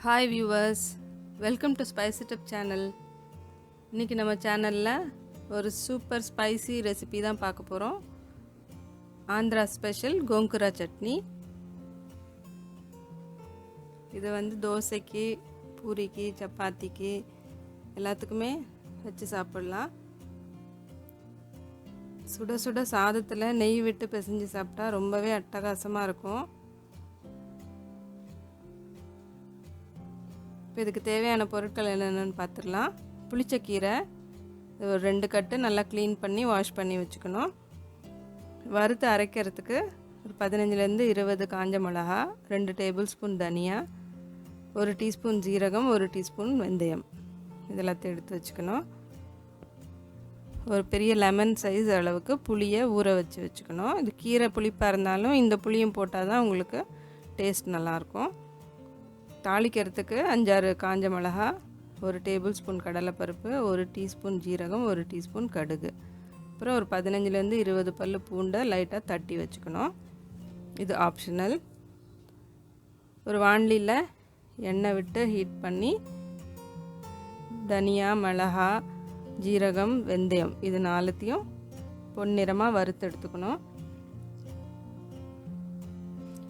Hi viewers, welcome to spicy tip channel. இன்றைக்கி நம்ம சேனலில் ஒரு சூப்பர் ஸ்பைசி ரெசிபி தான் பார்க்க போகிறோம். ஆந்திரா ஸ்பெஷல் கோங்குரா சட்னி. இது வந்து தோசைக்கு, பூரிக்கு, சப்பாத்திக்கு எல்லாத்துக்குமே வச்சு சாப்பிட்லாம். சுட சுட சாதத்தில் நெய் விட்டு பிசைஞ்சு சாப்பிட்டா ரொம்பவே அட்டகாசமாக இருக்கும். இப்போ இதுக்கு தேவையான பொருட்கள் என்னென்னு பார்த்துடலாம். புளிச்சக்கீரை ஒரு 2 கட்டு நல்லா க்ளீன் பண்ணி வாஷ் பண்ணி வச்சுக்கணும். வறுத்து அரைக்கிறதுக்கு ஒரு 15லேருந்து 20 காஞ்ச மிளகா, 2 டேபிள் ஸ்பூன் தனியா, 1 டீஸ்பூன் ஜீரகம், 1 டீஸ்பூன் வெந்தயம் இதெல்லாத்தையும் எடுத்து வச்சுக்கணும். ஒரு பெரிய லெமன் சைஸ் அளவுக்கு புளியை ஊற வச்சுக்கணும். இது கீரை புளிப்பாக இருந்தாலும் இந்த புளியும் போட்டால் தான் உங்களுக்கு டேஸ்ட் நல்லாயிருக்கும். தாளிக்கிறதுக்கு 5-6 காஞ்ச மிளகா, 1 டேபிள் ஸ்பூன் கடலைப்பருப்பு, 1 டீஸ்பூன் ஜீரகம், 1 டீஸ்பூன் கடுகு, அப்புறம் ஒரு 15லேருந்து 20 பல்லு பூண்டை லைட்டாக தட்டி வச்சுக்கணும். இது ஆப்ஷனல். ஒரு வாணலியில் எண்ணெய் விட்டு ஹீட் பண்ணி தனியா, மிளகா, ஜீரகம், வெந்தயம் இது 4த்தையும் பொன்னிறமாக வறுத்து எடுத்துக்கணும்.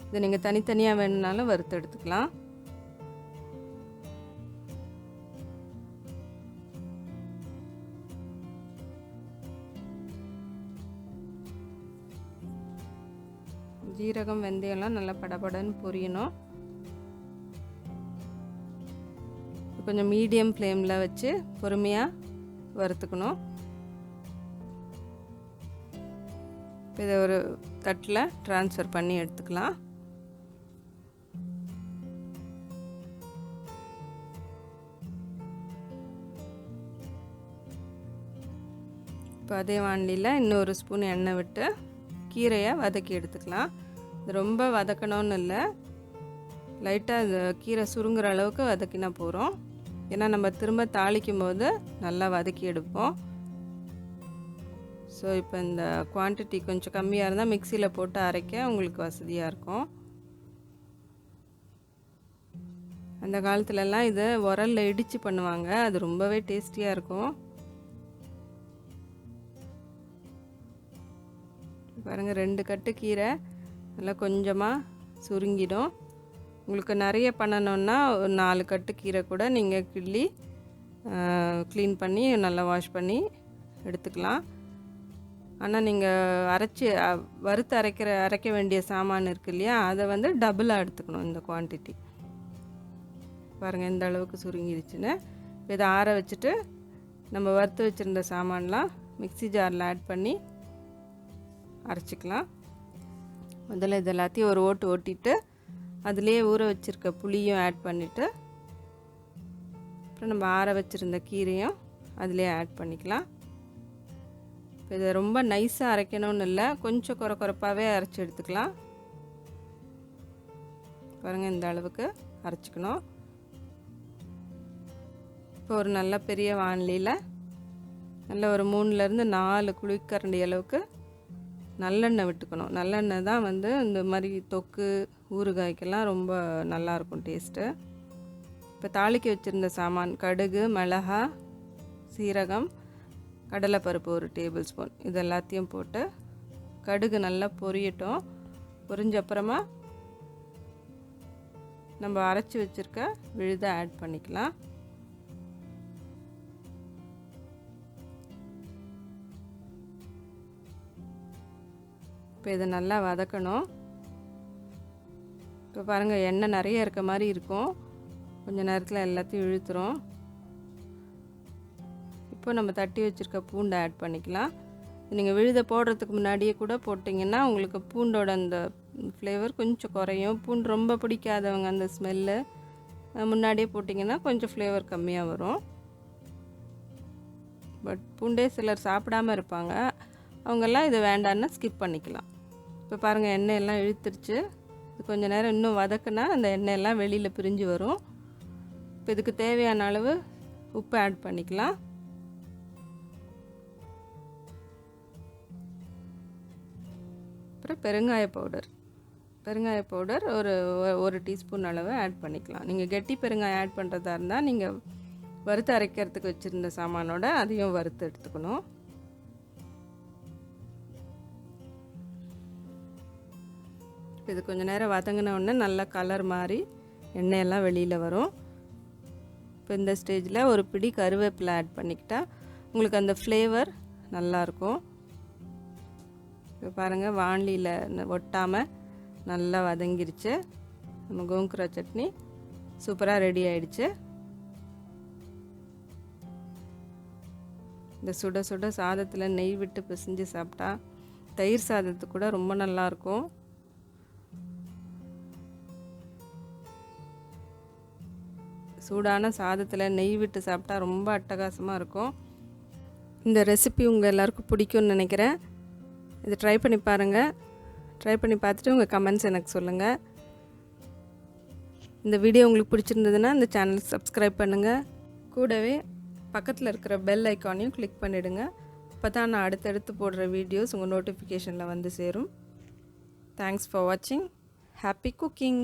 இது நீங்கள் தனித்தனியாக வேணுனாலும் வறுத்து எடுத்துக்கலாம். ஜீரகம், வெந்தயம்லாம் நல்லா படபடன்னு பொரியணும். கொஞ்சம் மீடியம் ஃப்ளேமில் வச்சு பொறுமையாக வறுத்துக்கணும். இதை ஒரு தட்டில் ட்ரான்ஸ்ஃபர் பண்ணி எடுத்துக்கலாம். இப்போ அதே வாணலியில் இன்னொரு ஸ்பூன் எண்ணெய் விட்டு கீரையை வதக்கி எடுத்துக்கலாம். இது ரொம்ப வதக்கணும்னு இல்லை, லைட்டாக இது கீரை சுருங்குற அளவுக்கு வதக்கினா போகிறோம். ஏன்னா நம்ம திரும்ப தாளிக்கும் போது நல்லா வதக்கி எடுப்போம். ஸோ இப்போ இந்த குவான்டிட்டி கொஞ்சம் கம்மியாக இருந்தால் மிக்சியில் போட்டு அரைக்க உங்களுக்கு வசதியாக இருக்கும். அந்த காலத்துலலாம் இதை உரலில் இடித்து பண்ணுவாங்க. அது ரொம்பவே டேஸ்டியாக இருக்கும். பாருங்கள், 2 கட்டு கீரை நல்லா கொஞ்சமாக சுருங்கிடும். உங்களுக்கு நிறைய பண்ணணுன்னா ஒரு 4 கட்டு கீரை கூட நீங்கள் கிள்ளி க்ளீன் பண்ணி நல்லா வாஷ் பண்ணி எடுத்துக்கலாம். ஆனால் நீங்கள் வறுத்து அரைக்க வேண்டிய சாமான் இருக்குது இல்லையா, அதை வந்து டபுளாக எடுத்துக்கணும் இந்த குவான்டிட்டி. பாருங்கள் எந்த அளவுக்கு சுருங்கிடுச்சுன்னு. இதை ஆற வச்சுட்டு நம்ம வறுத்து வச்சுருந்த சாமான்லாம் மிக்ஸி ஜாரில் ஆட் பண்ணி அரைச்சிக்கலாம். முதல்ல இது எல்லாத்தையும் ஒரு ஓட்டிட்டு அதுலேயே ஊற வச்சுருக்க புளியும் ஆட் பண்ணிவிட்டு அப்புறம் நம்ம ஆற வச்சுருந்த கீரையும் அதிலே ஆட் பண்ணிக்கலாம். இப்போ இதை ரொம்ப நைஸாக அரைக்கணும்னு இல்லை, கொஞ்சம் குறப்பாகவே அரைச்சி எடுத்துக்கலாம். பாருங்கள் இந்த அளவுக்கு அரைச்சிக்கணும். இப்போ ஒரு நல்ல பெரிய வாணலியில் நல்ல ஒரு 3லேருந்து 4 குழிக்கரண்டி அளவுக்கு நல்லெண்ணெய் விட்டுக்கணும். நல்லெண்ணெய் தான் வந்து இந்த மாதிரி தொக்கு, ஊறுகாய்க்கெல்லாம் ரொம்ப நல்லாயிருக்கும் டேஸ்ட்டு. இப்போ தாளிக்க வச்சுருந்த சாமான் கடுகு, மிளகா, சீரகம், கடலைப்பருப்பு 1 டேபிள் ஸ்பூன் இது எல்லாத்தையும் போட்டு கடுகு நல்லா பொரியட்டும். பொரிஞ்ச அப்புறமா நம்ம அரைச்சி வச்சுருக்க விழுதை ஆட் பண்ணிக்கலாம். இப்போ இதை நல்லா வதக்கணும். இப்போ பாருங்கள் எண்ணெய் நிறைய இருக்க மாதிரி இருக்கும், கொஞ்சம் நேரத்தில் எல்லாத்தையும் இழுத்துரும். இப்போ நம்ம தட்டி வச்சுருக்க பூண்டை ஆட் பண்ணிக்கலாம். நீங்கள் விழுதை போடுறதுக்கு முன்னாடியே கூட போட்டிங்கன்னா உங்களுக்கு பூண்டோட அந்த ஃப்ளேவர் கொஞ்சம் குறையும். பூண்டு ரொம்ப பிடிக்காதவங்க அந்த ஸ்மெல்லு முன்னாடியே போட்டிங்கன்னா கொஞ்சம் ஃப்ளேவர் கம்மியாக வரும். பட் பூண்டே சிலர் சாப்பிடாமல் இருப்பாங்க, அவங்கெல்லாம் இது வேண்டான்னு ஸ்கிப் பண்ணிக்கலாம். இப்போ பாருங்கள் எண்ணெயெல்லாம் இழுத்துருச்சு. இது கொஞ்சம் நேரம் இன்னும் வதக்குனா அந்த எண்ணெயெல்லாம் வெளியில் பிரிஞ்சு வரும். இப்போ இதுக்கு தேவையான அளவு உப்பு ஆட் பண்ணிக்கலாம். அப்புறம் பெருங்காய பவுடர் பெருங்காய பவுடர் ஒரு டீஸ்பூன் அளவு ஆட் பண்ணிக்கலாம். நீங்கள் கெட்டி பெருங்காயம் ஆட் பண்ணுறதா இருந்தால் நீங்கள் வறுத்து அரைக்கிறதுக்கு வச்சுருந்த சாமானோட அதையும் வறுத்து எடுத்துக்கணும். இது கொஞ்சம் நேரம் வதங்கின உடனே நல்லா கலர் மாறி எண்ணெயெல்லாம் வெளியில் வரும். இப்போ இந்த ஸ்டேஜில் ஒரு பிடி கருவேப்பிலை ஆட் பண்ணிக்கிட்டா உங்களுக்கு அந்த ஃப்ளேவர் நல்லாயிருக்கும். இப்போ பாருங்கள் வாணலியில் ஒட்டாமல் நல்லா வதங்கிருச்சு. நம்ம கோங்குரா சட்னி சூப்பராக ரெடி ஆயிடுச்சு. இந்த சுட சுட சாதத்தில் நெய் விட்டு பிசைஞ்சு சாப்பிட்டா தயிர் சாதத்துக்கு கூட ரொம்ப நல்லாயிருக்கும். சூடான சாதத்தில் நெய் விட்டு சாப்பிட்டா ரொம்ப அட்டகாசமாக இருக்கும். இந்த ரெசிபி உங்கள் எல்லாருக்கும் பிடிக்கும்னு நினைக்கிறேன். இது ட்ரை பண்ணி பாருங்கள். ட்ரை பண்ணி பார்த்துட்டு உங்கள் கமெண்ட்ஸ் எனக்கு சொல்லுங்கள். இந்த வீடியோ உங்களுக்கு பிடிச்சிருந்ததுன்னா இந்த சேனல் சப்ஸ்கிரைப் பண்ணுங்கள். கூடவே பக்கத்தில் இருக்கிற பெல் ஐக்கானையும் கிளிக் பண்ணிவிடுங்க. அப்போ தான் நான் அடுத்தடுத்து போடுற வீடியோஸ் உங்கள் நோட்டிஃபிகேஷனில் வந்து சேரும். தேங்க்ஸ் ஃபார் வாட்சிங். Happy cooking.